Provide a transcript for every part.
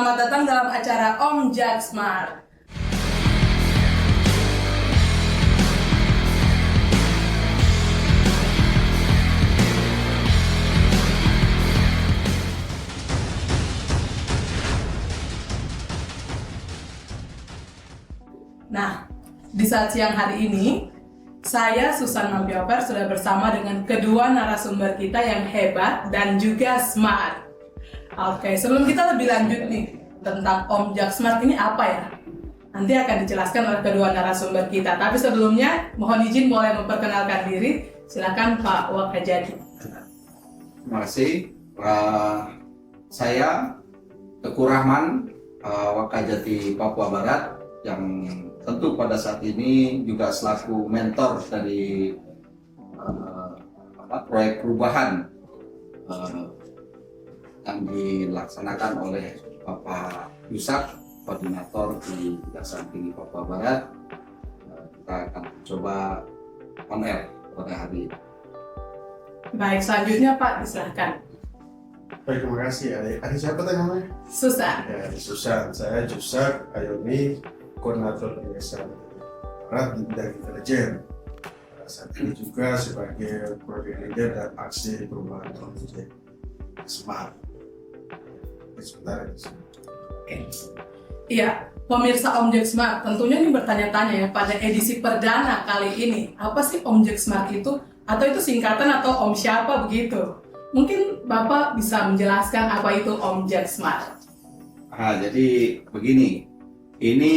selamat datang dalam acara Om Jagsmart. Nah, di saat siang hari ini, saya Susan Mambioper sudah bersama dengan kedua narasumber kita yang hebat dan juga smart. Oke, sebelum kita lebih lanjut nih tentang Om Jagsmart ini apa ya? Nanti akan dijelaskan oleh kedua narasumber kita. Tapi sebelumnya, mohon izin boleh memperkenalkan diri. Silakan Pak Wakajadi. Terima kasih. Saya Teguh Rahman, Wakajati Papua Barat, yang tentu pada saat ini juga selaku mentor dari proyek perubahan yang dilaksanakan oleh Bapak Yusak, koordinator di Kejaksaan Tinggi Papua Barat. Kita akan coba on air pada hari ini. Baik, selanjutnya Pak, silakan. Baik, terima kasih. Adik siapa tadi namanya? Susan. Ya, Susan. Saya Jusak Ayomi, koordinator Kejaksaan Barat di bidang intelijen. Saat ini juga sebagai project leader dan aksi perubahan intelijen smart. Sebentar ya. Oke. Iya, pemirsa Om Jagsmart, tentunya ini bertanya-tanya ya pada edisi perdana kali ini, apa sih Om Jagsmart itu? Atau itu singkatan atau Om siapa begitu? Mungkin Bapak bisa menjelaskan apa itu Om Jagsmart. Jadi begini, ini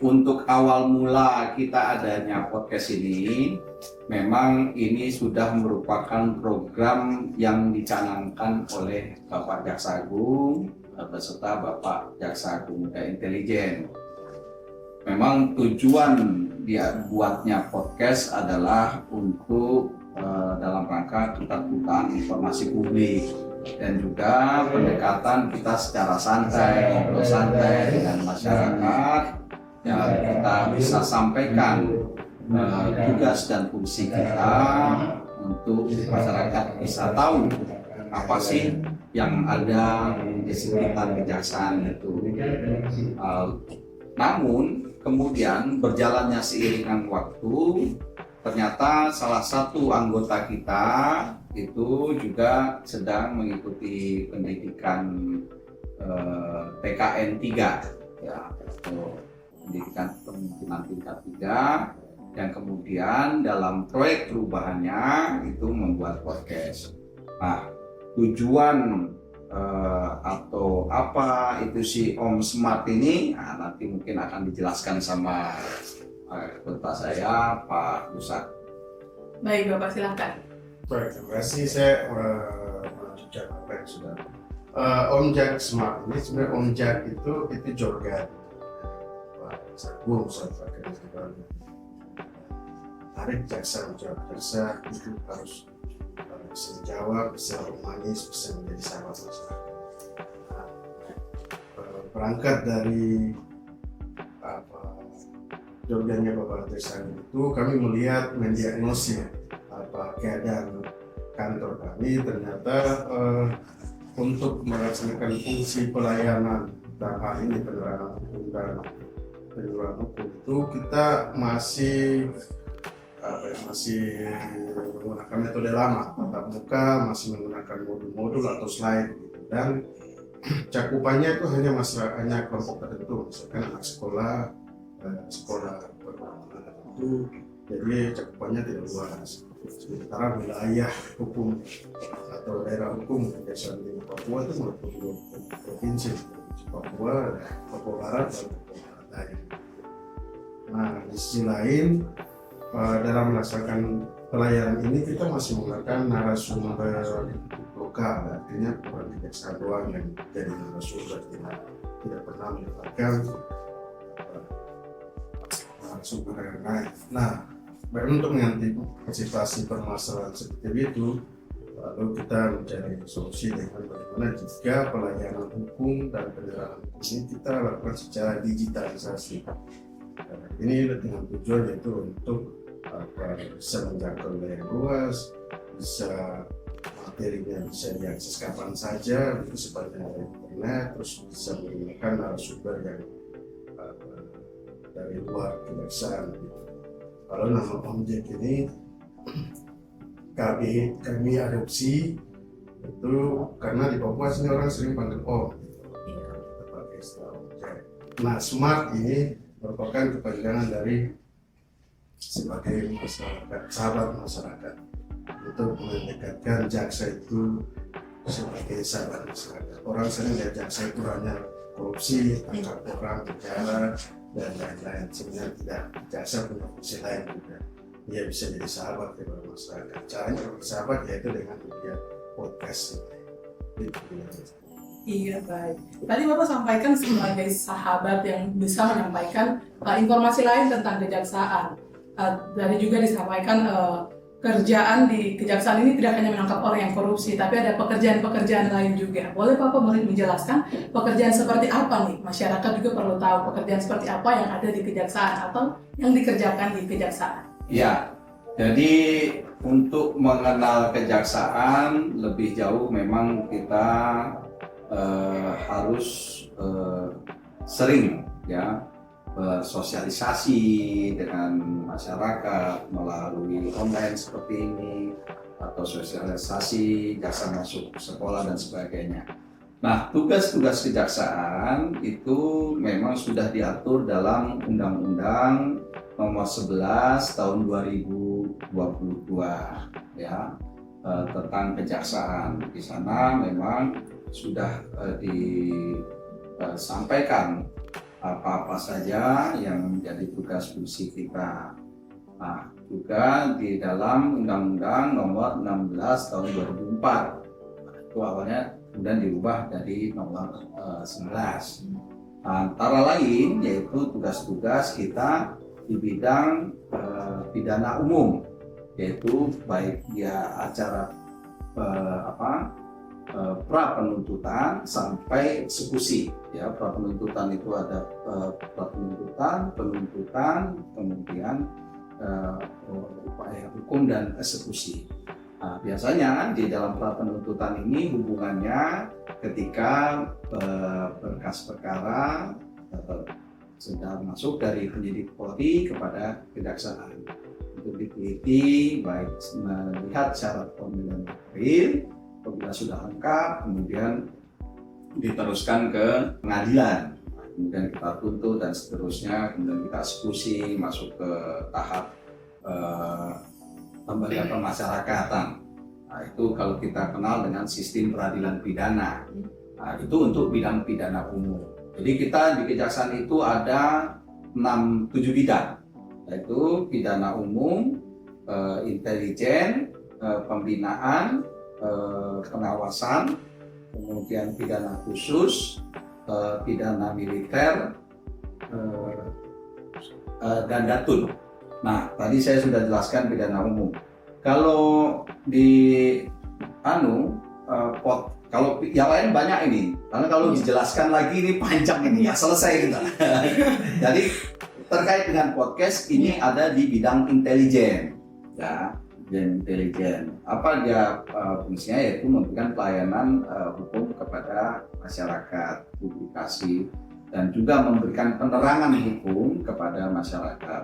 untuk awal mula kita adanya podcast ini, memang ini sudah merupakan program yang dicanangkan oleh Bapak Jaksa Agung beserta Bapak Jaksa Agung Muda Intelijen. Memang tujuan dia buatnya podcast adalah untuk dalam rangka keterbukaan informasi publik dan juga pendekatan kita secara santai, ngobrol santai dengan masyarakat yang kita bisa sampaikan tugas dan fungsi kita untuk masyarakat bisa tahu apa sih yang ada di sekitar kejaksaan itu. Namun kemudian berjalannya seiringan waktu, ternyata salah satu anggota kita itu juga sedang mengikuti pendidikan PKN 3 ya, pendidikan kepemimpinan tingkat 3, yang kemudian dalam proyek perubahannya itu membuat podcast. Nah, tujuan atau apa itu si Om Smart ini, nanti mungkin akan dijelaskan sama ketua saya, Pak Yusak. Baik, Bapak silakan. Baik, terima kasih. Saya melanjutkan apa yang sudah. Om Jagsmart ini sebenarnya Om Jag itu jorgan. Saya pakai tarik jaksa menjawab jaksa itu harus bisa menjawab, bisa humanis, bisa menjadi sahabat masyarakat. Berangkat dari jorgannya Bapak Jaksa itu, kami melihat mendiagnosis keadaan kantor kami. Ternyata untuk melaksanakan fungsi pelayanan dalam hal ini penerangan hukum dan penyuluhan hukum itu kita masih menggunakan metode lama, tatap muka, masih menggunakan modul-modul atau slide gitu. Dan cakupannya itu hanya kelompok tertentu, misalkan anak sekolah tertentu, jadi cakupannya tidak luas. Sementara wilayah hukum atau daerah hukum Kejaksaan Tinggi Papua itu merupakan dua provinsi, Papua Barat dan Papua Barat. Nah, di sisi lain dalam melaksanakan pelayanan ini kita masih menggunakan narasumber lokal, artinya bukan kejaksaan doang yang jadi narasumber, tidak pernah mendapatkan narasumber yang lain. Nah, untuk mengantisipasi permasalahan seperti itu, lalu kita mencari solusi dengan bagaimana jika pelayanan hukum dan penerangan hukum ini kita lakukan secara digitalisasi. Ini dengan tujuan yaitu untuk bisa menjangkau wilayah luas, bisa materinya bisa diakses kapan saja, itu sepanjang dari internet, terus bisa menggunakan narasumber yang dari luar kejaksaan gitu. Kalau nama objek ini kami adopsi itu karena di Papua sini orang sering panggil Om gitu. Kita pakai istilah objek. Nah, smart ini merupakan kepanjangan dari sebagai masyarakat, sahabat masyarakat, untuk mendekatkan jaksa itu sebagai sahabat masyarakat. Orang sering lihat jaksa itu hanya korupsi, tangkap orang, penjara, dan lain-lain. Sebenarnya tidak, jaksa punya fungsi lain juga. Dia bisa jadi sahabat kepada masyarakat. Caranya untuk sahabat yaitu dengan media podcast ini. Iya, baik. Tadi Bapak sampaikan sebagai sahabat yang bisa menyampaikan informasi lain tentang kejaksaan. Tadi juga disampaikan kerjaan di kejaksaan ini tidak hanya menangkap orang yang korupsi, tapi ada pekerjaan-pekerjaan lain juga. Boleh Bapak menjelaskan pekerjaan seperti apa nih? Masyarakat juga perlu tahu pekerjaan seperti apa yang ada di kejaksaan atau yang dikerjakan di kejaksaan. Ya, jadi untuk mengenal kejaksaan lebih jauh memang kita harus sering ya bersosialisasi dengan masyarakat melalui online seperti ini atau sosialisasi jaksa masuk sekolah dan sebagainya. Nah, tugas-tugas kejaksaan itu memang sudah diatur dalam Undang-Undang Nomor 11 Tahun 2022 ya tentang kejaksaan. Di sana memang sudah disampaikan apa-apa saja yang menjadi tugas fungsi kita. Nah, juga di dalam Undang-Undang Nomor 16 Tahun 2004 itu awalnya kemudian dirubah dari Nomor 11. Antara lain yaitu tugas-tugas kita di bidang pidana umum, yaitu baik dia acara pra penuntutan sampai eksekusi. Ya, pra penuntutan itu ada pra penuntutan, kemudian upaya hukum dan eksekusi. Nah, biasanya di dalam pra penuntutan ini hubungannya ketika berkas perkara sudah masuk dari penyidik Polri kepada kejaksaan untuk diteliti, baik melihat syarat formulir material, apabila sudah lengkap kemudian diteruskan ke pengadilan, kemudian kita tuntut dan seterusnya, kemudian kita eksekusi masuk ke tahap lembaga pemasyarakatan. Nah, itu kalau kita kenal dengan sistem peradilan pidana. Nah, itu untuk bidang pidana umum. Jadi kita di kejaksaan itu ada 7 bidang, yaitu pidana umum, intelijen, pembinaan, pengawasan, kemudian pidana khusus, pidana militer, dan datun. Nah, tadi saya sudah jelaskan pidana umum. Kalau di kalau yang lain banyak ini, karena kalau dijelaskan lagi ini panjang ini, ya selesai kita. Jadi terkait dengan podcast ini ada di bidang intelijen, ya, dan intelijen. Apa dia fungsinya? Yaitu memberikan pelayanan hukum kepada masyarakat, publikasi, dan juga memberikan penerangan hukum kepada masyarakat.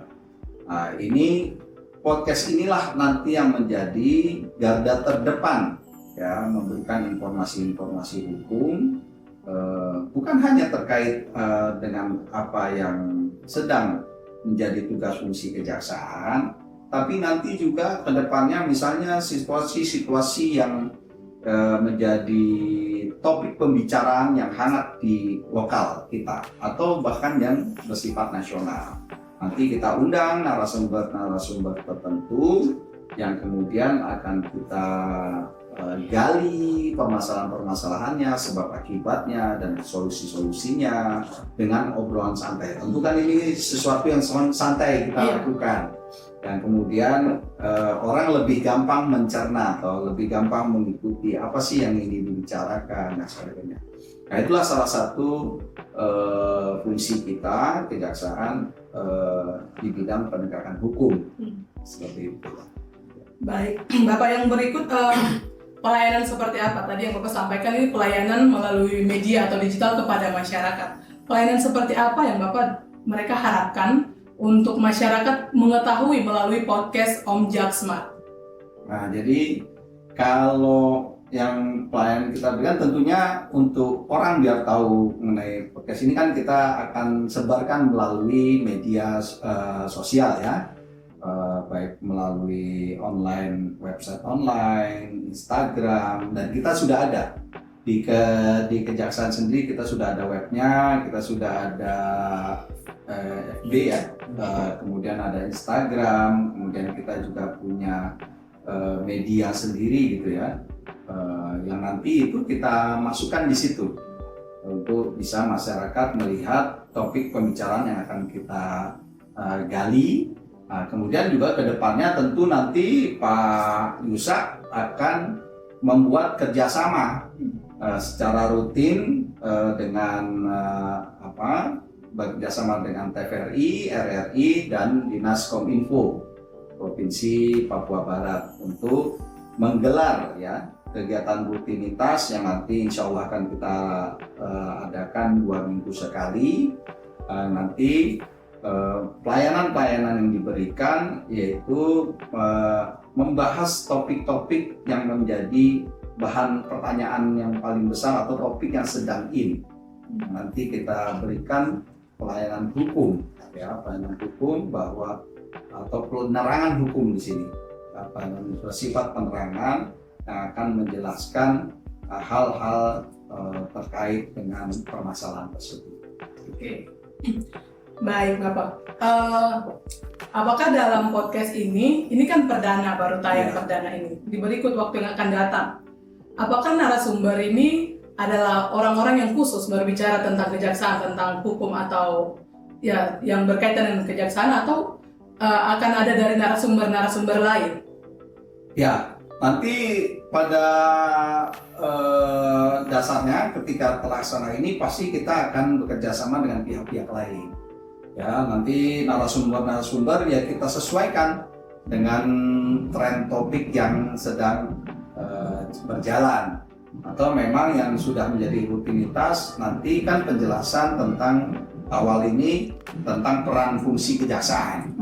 Nah, ini podcast inilah nanti yang menjadi garda terdepan, ya, memberikan informasi-informasi hukum, bukan hanya terkait dengan apa yang sedang menjadi tugas fungsi kejaksaan, tapi nanti juga ke depannya misalnya situasi-situasi yang menjadi topik pembicaraan yang hangat di lokal kita atau bahkan yang bersifat nasional. Nanti kita undang narasumber tertentu yang kemudian akan kita gali permasalahan-permasalahannya, sebab akibatnya dan solusi-solusinya dengan obrolan santai. Tentu kan ini sesuatu yang santai kita lakukan, dan kemudian orang lebih gampang mencerna atau lebih gampang mengikuti apa sih yang ini dibicarakan dan sebagainya. Nah, itulah salah satu fungsi kita kejaksaan di bidang penegakan hukum seperti itu. Baik, Bapak yang berikut, pelayanan seperti apa? Tadi yang Bapak sampaikan ini pelayanan melalui media atau digital kepada masyarakat. Pelayanan seperti apa yang mereka harapkan untuk masyarakat mengetahui melalui podcast Om Jak Smart? Nah, jadi kalau yang pelayanan kita berikan tentunya untuk orang biar tahu mengenai podcast ini kan kita akan sebarkan melalui media sosial ya, baik melalui online, website online, Instagram, dan kita sudah ada di Kejaksaan sendiri, kita sudah ada webnya, kita sudah ada FB ya, kemudian ada Instagram, kemudian kita juga punya media sendiri gitu ya, yang nanti itu kita masukkan di situ untuk bisa masyarakat melihat topik pembicaraan yang akan kita gali. Nah, kemudian juga ke depannya tentu nanti Pak Yusak akan membuat kerjasama secara rutin dengan bekerjasama dengan TVRI, RRI, dan Dinas Kominfo Provinsi Papua Barat untuk menggelar ya kegiatan rutinitas yang nanti insya Allah akan kita adakan 2 minggu sekali. Nanti pelayanan-pelayanan yang diberikan yaitu membahas topik-topik yang menjadi bahan pertanyaan yang paling besar atau topik yang sedang in. Nanti kita berikan pelayanan hukum ya, pelayanan hukum bahwa atau penerangan hukum di sini, bersifat penerangan yang akan menjelaskan hal-hal terkait dengan permasalahan tersebut. Oke. Baik Bapak, apakah dalam podcast ini kan perdana, baru tayang perdana ini, di berikut waktu yang akan datang, apakah narasumber ini adalah orang-orang yang khusus berbicara tentang kejaksaan, tentang hukum atau ya yang berkaitan dengan kejaksaan, atau akan ada dari narasumber lain? Ya, nanti pada dasarnya ketika terlaksana ini pasti kita akan bekerja sama dengan pihak-pihak lain. Ya, nanti narasumber ya kita sesuaikan dengan tren topik yang sedang berjalan, atau memang yang sudah menjadi rutinitas nanti kan penjelasan tentang awal ini tentang peran fungsi kejaksaan.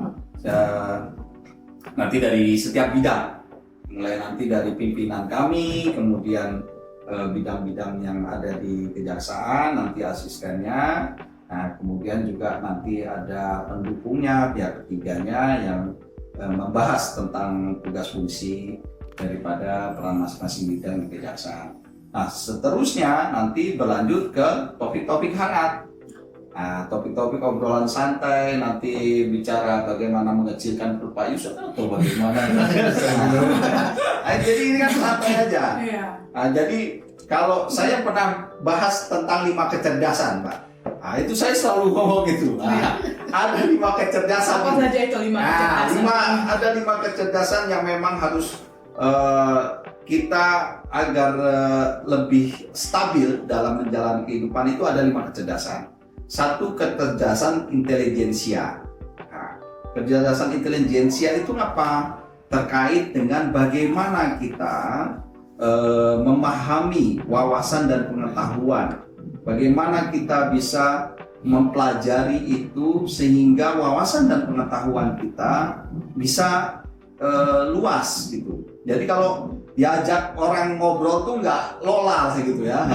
Nanti dari setiap bidang, mulai nanti dari pimpinan kami, kemudian bidang-bidang yang ada di kejaksaan, nanti asistennya. Nah, kemudian juga nanti ada pendukungnya, pihak ketiganya yang membahas tentang tugas fungsi daripada peran masing-masing bidang di kejaksaan. Nah, seterusnya nanti berlanjut ke topik-topik hangat. Nah, topik-topik obrolan santai, nanti bicara bagaimana mengecilkan perut Pak Yusuf atau bagaimana. Nah, jadi ini kan santai aja. Nah, jadi kalau saya pernah bahas tentang 5 kecerdasan, Pak. Nah, itu saya selalu ngomong gitu. Nah, ada 5 kecerdasan. Apa saja itu 5 kecerdasan? Ada 5 kecerdasan yang memang harus kita agar lebih stabil dalam menjalani kehidupan. Itu ada 5 kecerdasan. 1, kecerdasan intelijensia. Nah, kecerdasan intelijensia itu apa? Terkait dengan bagaimana kita memahami wawasan dan pengetahuan. Bagaimana kita bisa mempelajari itu sehingga wawasan dan pengetahuan kita bisa luas gitu. Jadi kalau diajak orang ngobrol tuh nggak lolal gitu ya.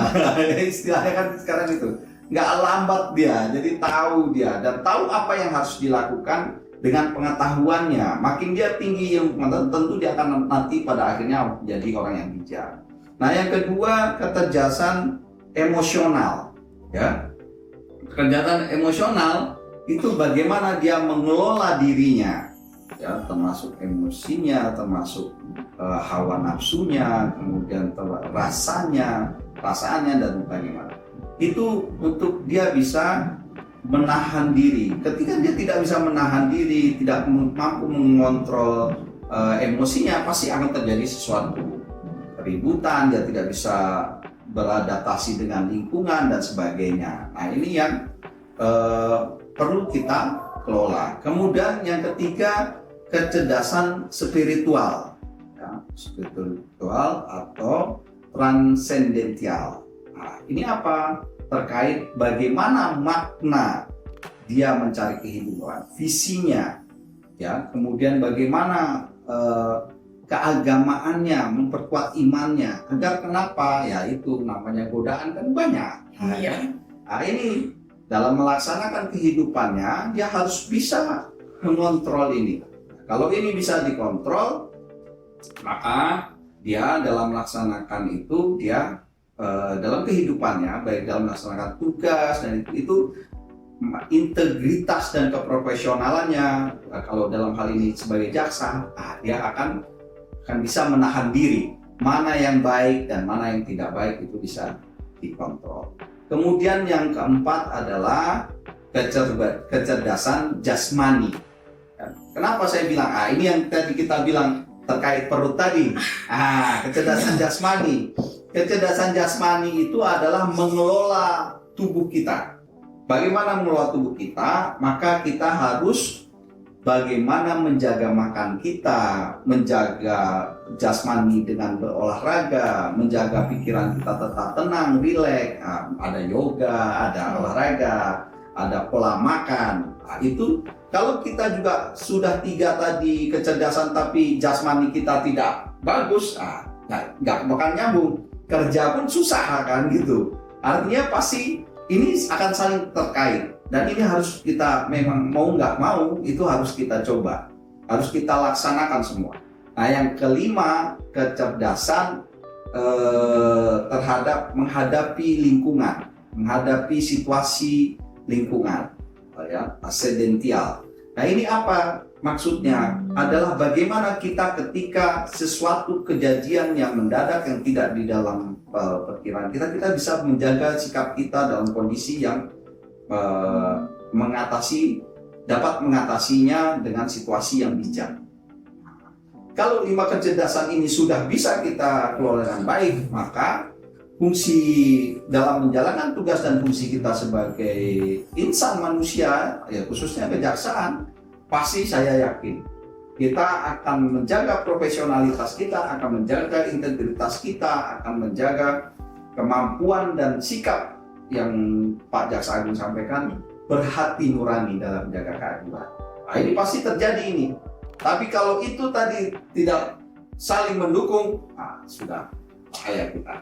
Istilahnya kan sekarang itu. Nggak lambat dia, jadi tahu dia dan tahu apa yang harus dilakukan dengan pengetahuannya. Makin dia tinggi yang tentu dia akan nanti pada akhirnya menjadi orang yang bijak. Nah, yang kedua, kecerdasan emosional, ya. Kecerdasan emosional itu bagaimana dia mengelola dirinya, ya, termasuk emosinya, termasuk hawa nafsunya, kemudian perasaannya dan bagaimana. Itu untuk dia bisa menahan diri. Ketika dia tidak bisa menahan diri, tidak mampu mengontrol emosinya, pasti akan terjadi sesuatu keributan, dia tidak bisa beradaptasi dengan lingkungan dan sebagainya. Nah, ini yang perlu kita kelola. Kemudian yang ketiga, kecerdasan spiritual. Ya, spiritual atau transcendental. Nah, ini apa? Terkait bagaimana makna dia mencari kehidupan, visinya, ya, kemudian bagaimana keagamaannya, memperkuat imannya, agar kenapa? Ya itu namanya godaan kan banyak. Iya. Nah, ini dalam melaksanakan kehidupannya dia harus bisa mengontrol ini. Kalau ini bisa dikontrol, maka dia dalam melaksanakan itu dia dalam kehidupannya, baik dalam melaksanakan tugas dan itu integritas dan keprofesionalannya. Kalau dalam hal ini sebagai jaksa, dia akan bisa menahan diri, mana yang baik dan mana yang tidak baik itu bisa dikontrol. Kemudian yang keempat adalah kecerdasan jasmani. Kenapa saya bilang ini yang tadi kita bilang terkait perut tadi. Kecerdasan jasmani. Kecerdasan jasmani itu adalah mengelola tubuh kita. Bagaimana mengelola tubuh kita? Maka kita harus bagaimana menjaga makan kita, menjaga jasmani dengan berolahraga, menjaga pikiran kita tetap tenang, rileks. Ada yoga, ada olahraga, ada pola makan. Itu kalau kita juga sudah 3 tadi kecerdasan tapi jasmani kita tidak bagus, nggak bakal nyambung. Kerja pun susah kan gitu. Artinya pasti ini akan saling terkait dan ini harus kita memang mau nggak mau itu harus kita coba, harus kita laksanakan semua. Nah yang kelima kecerdasan terhadap menghadapi lingkungan, menghadapi situasi lingkungan, ya, ascendental. Nah ini apa maksudnya? Adalah bagaimana kita ketika sesuatu kejadian yang mendadak yang tidak di dalam perkiraan kita bisa menjaga sikap kita dalam kondisi yang dapat mengatasinya dengan situasi yang bijak. Kalau 5 kecerdasan ini sudah bisa kita kelola dengan baik, maka fungsi dalam menjalankan tugas dan fungsi kita sebagai insan manusia, ya khususnya kejaksaan, pasti saya yakin kita akan menjaga profesionalitas kita, akan menjaga integritas kita, akan menjaga kemampuan dan sikap yang Pak Jaksa Agung sampaikan, berhati nurani dalam menjaga keadilan. Nah, ini pasti terjadi ini. Tapi kalau itu tadi tidak saling mendukung, sudah bahaya kita.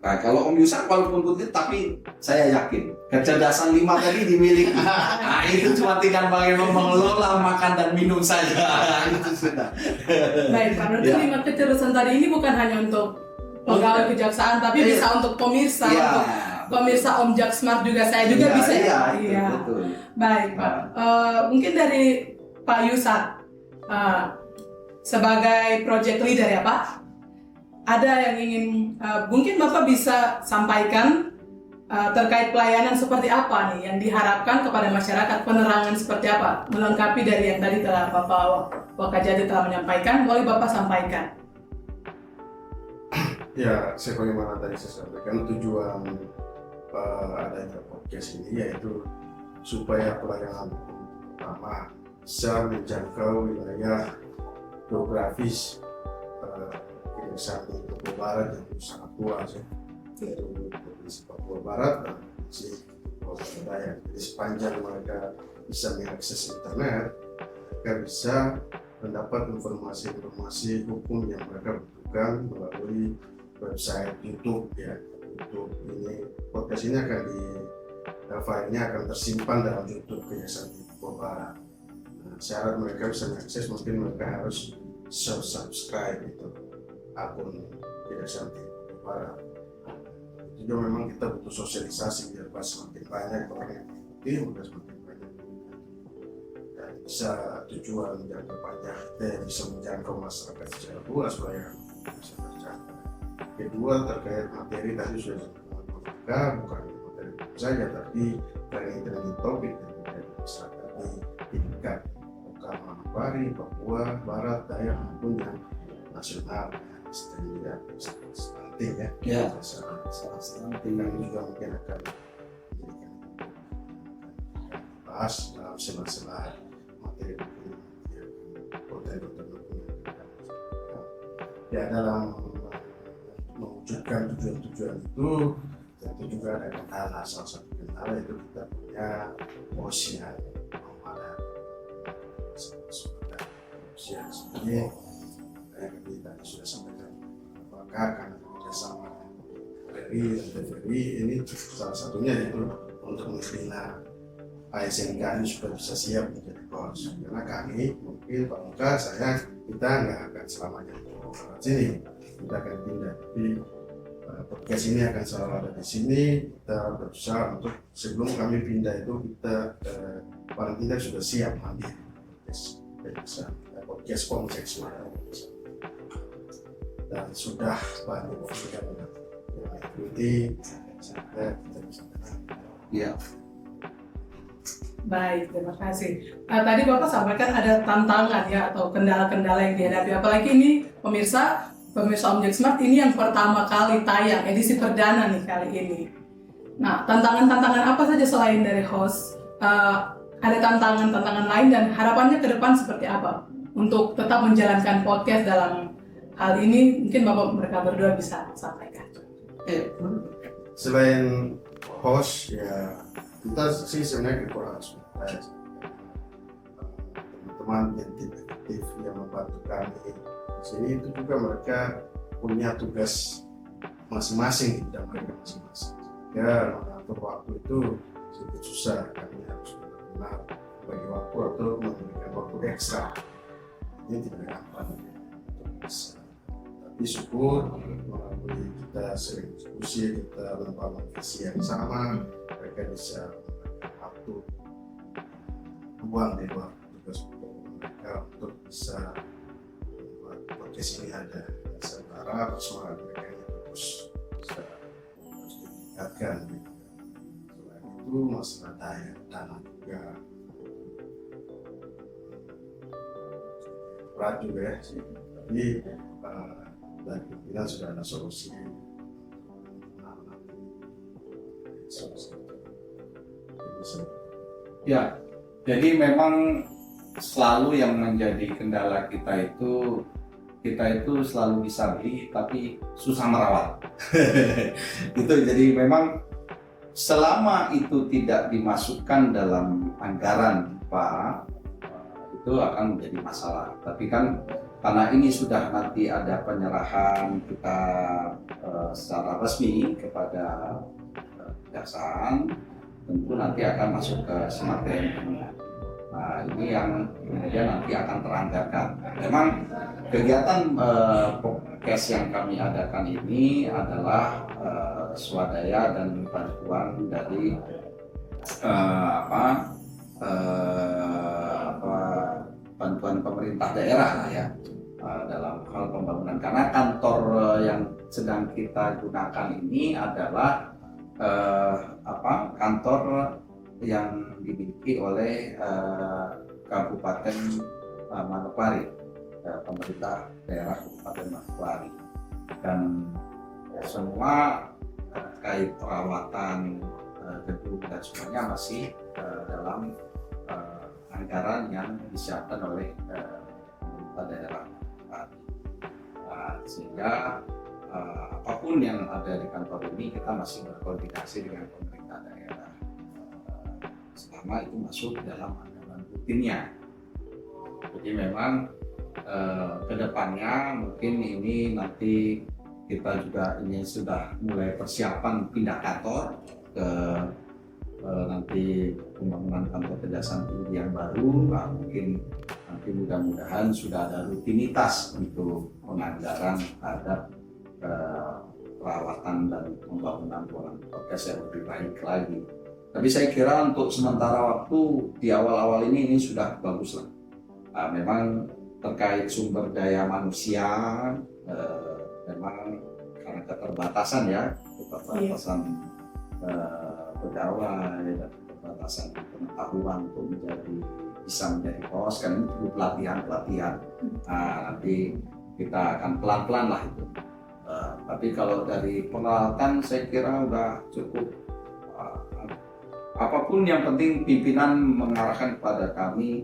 Nah, kalau Om Yusak walaupun putih, tapi saya yakin kecerdasan 5 tadi dimiliki. Nah, itu cuma tinggal bagaimana mengelola makan dan minum saja. Itu sudah. Baik, Pak. Berarti 5 kecerdasan tadi ini bukan hanya untuk pegawai kejaksaan, tapi bisa untuk pemirsa, untuk pemirsa Om Jak Smart juga, saya juga bisa ya. Iya. Betul. Baik, Pak. Mungkin dari Pak Yusak sebagai project leader ya, Pak. Ada yang ingin mungkin Bapak bisa sampaikan terkait pelayanan seperti apa nih yang diharapkan kepada masyarakat, penerangan seperti apa, melengkapi dari yang tadi telah Bapak Wakajati telah menyampaikan, boleh Bapak sampaikan. Ya, sebagaimana tadi saya sampaikan, tujuan adanya podcast ini yaitu supaya pelayanan pertama bisa menjangkau wilayah geografis Kejaksaan Papua Barat yang sangat luas, yaitu Provinsi Papua Barat dan Provinsi Papua Barat. Jadi sepanjang mereka bisa mengakses internet, mereka bisa mendapat informasi-informasi hukum yang mereka butuhkan melalui website YouTube ya. YouTube ini, podcast ini akan filenya akan tersimpan dalam YouTube Kejaksaan Papua Barat. Nah, syarat mereka bisa mengakses mungkin mereka harus subscribe itu akun Kejaksaan Papua Barat. Jadi memang kita butuh sosialisasi biar semakin banyak orang yang mengikuti, maka semakin banyak dan bisa tujuan jangka panjang kita yang bisa menjangkau masyarakat secara luas yang bisa terjangkau. Kedua terkait materi tadi sudah disebutkan, bukan materi saja tapi trending topik yang bisa ditingkat bukan Manokwari, Papua Barat, Dayak maupun yang nasional. Setidaknya stunting ya, stunting dan juga mungkin akan bahas dalam sela-sela materi ya dalam mewujudkan tujuan-tujuan itu tentu juga ada kendala. Salah satu kendala itu kita punya host yang belum ada sebenarnya yang tadi sudah sampaikan, apakah karena kerjasama Ferry dan TVRI ini salah satunya itu untuk membina ASNK ini supaya bisa siap menjadi host. Karena kami mungkin Pak Muka, saya, kita nggak akan selamanya di sini, kita akan pindah. Tapi podcast ini akan selalu ada di sini. Kita berusaha untuk sebelum kami pindah itu kita paling tidak sudah siap ambil podcast konseksual dan sudah banyak yang mengikuti sampai kita bisa menang. Ya. Baik, terima kasih. Tadi Bapak sampaikan ada tantangan ya atau kendala-kendala yang dihadapi. Apalagi ini pemirsa Objek Smart ini yang pertama kali tayang, edisi perdana nih kali ini. Nah, tantangan-tantangan apa saja selain dari host? Ada tantangan-tantangan lain dan harapannya ke depan seperti apa? Untuk tetap menjalankan podcast dalam hal ini, mungkin Bapak mereka berdua bisa sampaikan. Selain host, ya kita sih sebenarnya kekurangan sumber. Teman-teman yang tim aktif yang membantu kami di sini itu juga mereka punya tugas masing-masing di bidang mereka masing-masing. Ya mengatur waktu itu sedikit susah, kami harus benar-benar bagi waktu atau memberikan waktu ekstra. Ini tidak gampang untuk bisa. Tapi syukur melalui kita sering diskusi, kita membangun visi yang sama, mereka bisa memberikan waktu ruang di luar tugas mereka untuk bisa membuat podcast ini ada. Sementara persoalan mereka ini terus ditingkatkan. Selain itu masalah dana juga berat juga ya sih. Tapi dan pimpinan sudah ada solusi. Ya, jadi memang selalu yang menjadi kendala kita itu selalu bisa beli tapi susah merawat. Itu jadi memang selama itu tidak dimasukkan dalam anggaran Pak, itu akan menjadi masalah. Tapi kan karena ini sudah nanti ada penyerahan kita secara resmi kepada kejaksaan, tentu nanti akan masuk ke Smart TNI. Nah, ini yang kemudian nanti akan teranggarkan. Memang kegiatan podcast yang kami adakan ini adalah swadaya dan bantuan dari bantuan pemerintah daerah lah ya, dalam hal pembangunan, karena kantor yang sedang kita gunakan ini adalah kantor yang dimiliki oleh Kabupaten Manokwari, pemerintah daerah Kabupaten Manokwari, dan semua terkait perawatan gedung dan semuanya masih dalam anggaran yang disiapkan oleh pemerintah daerah. Sehingga apapun yang ada di kantor ini kita masih berkoordinasi dengan pemerintah daerah selama itu masuk dalam anggaran rutinnya. Jadi memang kedepannya mungkin ini nanti kita juga ini sudah mulai persiapan pindah kantor ke nanti pembangunan kantor Kejaksaan Tinggi yang baru. Nah, mungkin nanti mudah-mudahan sudah ada rutinitas untuk penganggaran terhadap perawatan dan pembangunan ruangan podcast yang lebih baik lagi. Tapi saya kira untuk sementara waktu di awal-awal ini sudah bagus lah. Nah, memang terkait sumber daya manusia, memang karena keterbatasan ya, pegawai dan keterbatasan pengetahuan untuk bisa menjadi host, kan ini perlu pelatihan. Nah, nanti kita akan pelan-pelan lah itu. Tapi kalau dari peralatan saya kira udah cukup. Apapun yang penting pimpinan mengarahkan kepada kami,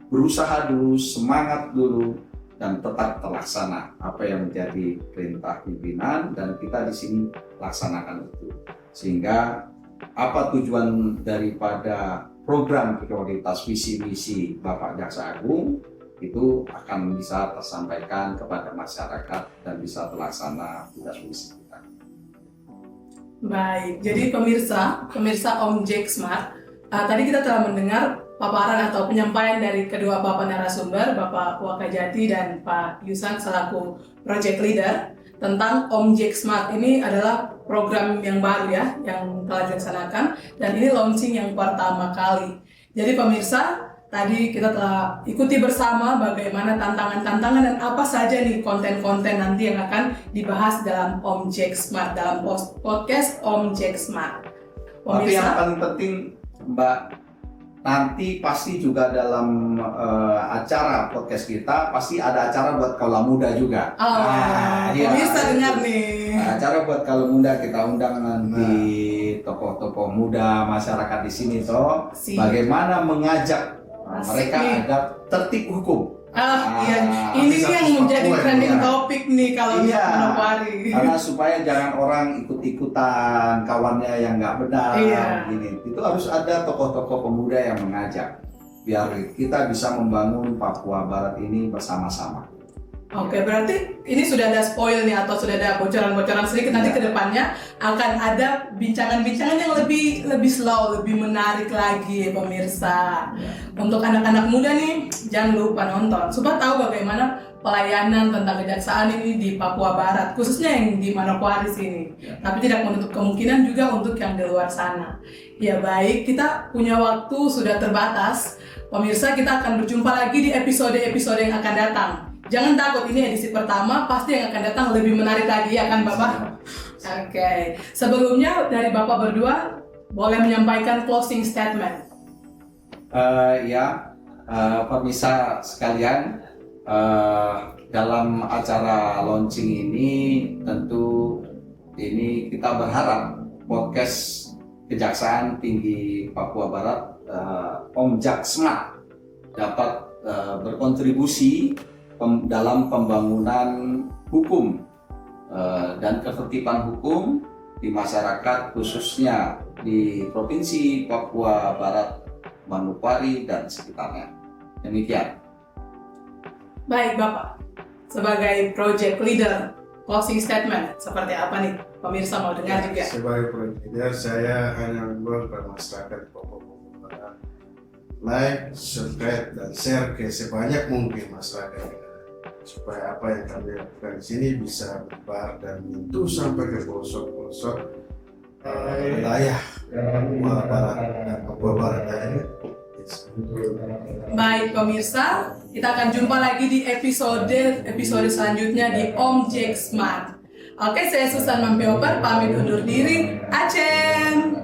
berusaha dulu, semangat dulu, dan tetap terlaksana apa yang menjadi perintah pimpinan, dan kita di sini laksanakan itu. Sehingga apa tujuan daripada program prioritas visi misi Bapak Jaksa Agung itu akan bisa tersampaikan kepada masyarakat dan bisa terlaksana tugas fungsi kita. Baik, jadi pemirsa Om Jack Smart, tadi kita telah mendengar paparan atau penyampaian dari kedua Bapak narasumber, Bapak Wakajati dan Pak Yusan selaku Project Leader tentang Om Jack Smart. Ini adalah program yang baru ya, yang telah dilaksanakan, dan ini launching yang pertama kali. Jadi pemirsa, tadi kita telah ikuti bersama bagaimana tantangan-tantangan dan apa saja nih konten-konten nanti yang akan dibahas dalam Om Jack Smart, dalam podcast Om Jack Smart. Tapi yang paling penting Mbak, nanti pasti juga dalam acara podcast kita pasti ada acara buat kaula muda juga. Bisa dengar nih. Acara buat kaula muda, kita undang nanti tokoh-tokoh muda masyarakat di sini toh. Bagaimana mengajak mereka agar tertib hukum. Iya. Ini yang menjadi trending topik nih kalau di Manokwari. Karena supaya jangan orang ikut-ikutan kawannya yang nggak benar. Gini. Itu harus ada tokoh-tokoh pemuda yang mengajak biar kita bisa membangun Papua Barat ini bersama-sama. Oke, berarti ini sudah ada spoil nih atau sudah ada bocoran-bocoran sedikit nanti ke depannya akan ada bincangan-bincangan yang lebih slow, lebih menarik lagi pemirsa. Untuk anak-anak muda nih jangan lupa nonton supaya tahu bagaimana pelayanan tentang kejaksaan ini di Papua Barat, khususnya yang di Manokwari sini. Tapi tidak menutup kemungkinan juga untuk yang di luar sana. Ya baik, kita punya waktu sudah terbatas. Pemirsa, kita akan berjumpa lagi di episode-episode yang akan datang. Jangan takut, ini edisi pertama, pasti yang akan datang lebih menarik lagi ya kan Bapak? Oke. Sebelumnya dari Bapak berdua, boleh menyampaikan closing statement. Pemirsa sekalian, dalam acara launching ini tentu ini kita berharap podcast Kejaksaan Tinggi Papua Barat, Om Jack Smart, dapat berkontribusi dalam pembangunan hukum dan ketertiban hukum di masyarakat, khususnya di Provinsi Papua Barat, Manokwari dan sekitarnya. Demikian. Baik Bapak, sebagai project leader, closing statement seperti apa nih? Pemirsa mau dengar juga. Sebagai project leader, saya hanya mengimbau kepada masyarakat Papua Barat, like, subscribe, dan share ke sebanyak mungkin masyarakat, supaya apa yang kami lakukan di sini bisa menyebar dan menyentuh sampai ke pelosok-pelosok wilayah Papua Barat dan Papua Barat lainnya. Baik pemirsa, kita akan jumpa lagi di episode selanjutnya di Om Jack Smart. Oke, saya Susan Mampioper pamit undur diri. Acen.